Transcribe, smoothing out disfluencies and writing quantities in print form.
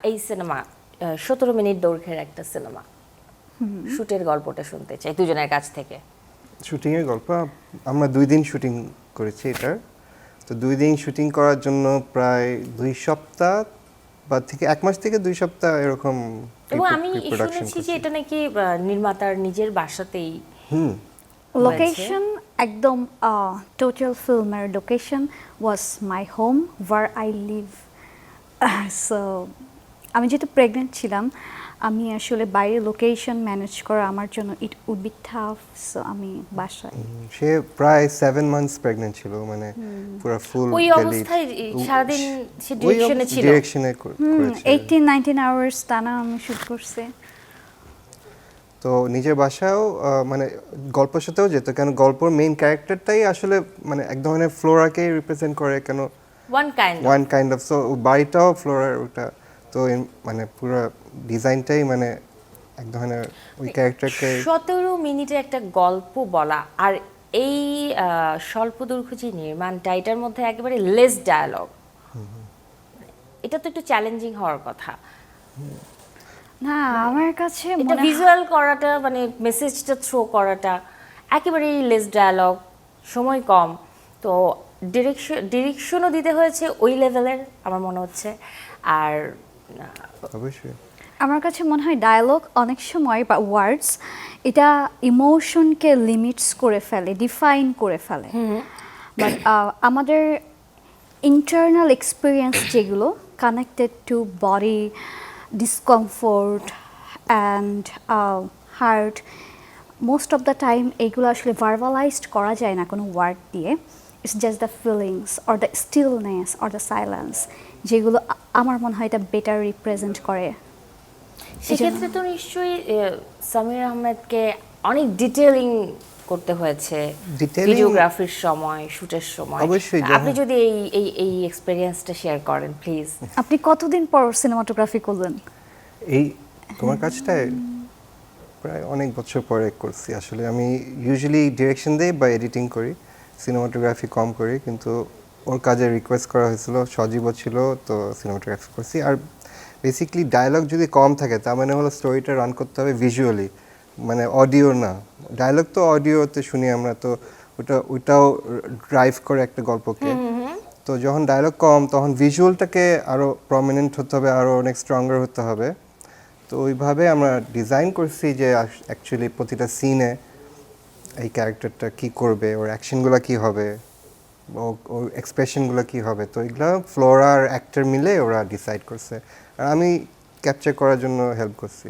এই cinema 17 minute দৈর্ঘ্যের একটা সিনেমা, শুটের গল্পটা শুনতে চাই দুজনের কাছ থেকে। শুটিংয়ের গল্প আমরা 2 দিন শুটিং করেছি এটার। তো 2 দিন শুটিং করার জন্য প্রায় 2 সপ্তাহ বা থেকে 1 মাস থেকে 2 সপ্তাহ এরকম এবং আমি প্রি-প্রোডাকশন শুনেছি যে এটা নাকি নির্মাতার নিজের বাসাতেই Location ekdom total filmer location was my home where I live. So আমি যেহেতু প্রেগনেন্ট ছিলাম, আমি আসলে বাইরে লোকেশন ম্যানেজ করা আমার জন্য it would be tough, so আমি বাসায়। সে প্রায় 7 মান্থস প্রেগন্যান্ট ছিল, মানে পুরো ফুল ওই অবস্থায় সারাদিন সে ডিরেকশনে ছিল। ডিরেকশনে করেছে 18-19 আওয়ার্স টানা আমি শুট করছি। তো নিজের বাসায়ও মানে গল্পের সাথেও যেত, কেন গল্পের মেইন ক্যারেক্টারটাই আসলে মানে এক ধরনের ফ্লোরাকে রিপ্রেজেন্ট করে, কেন ওয়ান কাইন্ড অফ, সো বাড়িটাও ফ্লোরার ওটা। তো মানে পুরো ডিজাইনটাই মানে এক ধরনের ওই ক্যারেক্টারকে 17 মিনিটে একটা গল্প বলা, আর এই স্বল্প দৈর্ঘ্য যে নির্মাণটা, এটার মধ্যে একেবারে লেস ডায়ালগ, এটা তো একটু চ্যালেঞ্জিং হওয়ার কথা। না, আমার কাছে এটা ভিজুয়াল করাটা মানে মেসেজটা থ্রো করাটা একেবারেই লেস ডায়ালগ, সময় কম, তো ডিরেকশনও দিতে হয়েছে ওই লেভেলের আমার মনে হচ্ছে। আর অবশ্যই আমার কাছে মনে হয় ডায়ালগ অনেক সময় বা ওয়ার্ডস এটা ইমোশনকে লিমিটস করে ফেলে, ডিফাইন করে ফেলে। বাট আমাদের ইন্টারনাল এক্সপিরিয়েন্স যেগুলো connected to body discomfort and heart, most of the time এগুলো আসলে ভার্বালাইজড করা যায় না কোনো ওয়ার্ড দিয়ে। It's just the feelings or the stillness or the silence, যেগুলো আমার মনে হয় এটা বেটার রিপ্রেজেন্ট করে। সেক্ষেত্রে তো নিশ্চয়ই সামির আহমেদকে অনেক ডিটেইলিং করতে হয়েছে ভিডিওগ্রাফির সময়, শুটের সময়। অবশ্যই। আপনি যদি এই এক্সপেরিয়েন্সটা শেয়ার করেন প্লিজ। আপনি কতদিন পর সিনেমাটোগ্রাফি করলেন? এই তোমার কাজটায় প্রায় অনেক বছর পরে করছি আসলে। আমি ইউজুয়ালি ডিরেকশন দিই বা এডিটিং করি, সিনেমাটোগ্রাফি কম করি, কিন্তু ওর কাজে রিকোয়েস্ট করা হয়েছিল, সজীবও ছিল, তো সিনেমাটোগ্রাফি করছি। আর বেসিক্যালি ডায়লগ যদি কম থাকে তার মানে হলো স্টোরিটা রান করতে হবে ভিজুয়ালি, মানে অডিও না। ডায়লগ তো অডিওতে শুনি আমরা, তো ওইটাও ড্রাইভ করে একটা গল্পকে। তো যখন ডায়লগ কম তখন ভিজুয়ালটাকে আরও প্রমিনেন্ট হতে হবে, আরও অনেক স্ট্রঙ্গার হতে হবে। তো ওইভাবে আমরা ডিজাইন করছি যে অ্যাকচুয়ালি প্রতিটা সিনে এই ক্যারেক্টারটা কী করবে, ওর অ্যাকশনগুলো কী হবে, ওর এক্সপ্রেশনগুলো কী হবে। তো এগুলো ফ্লোরা আর অ্যাক্টর মিলে ওরা ডিসাইড করছে, আর আমি ক্যাপচার করার জন্য হেল্প করছি।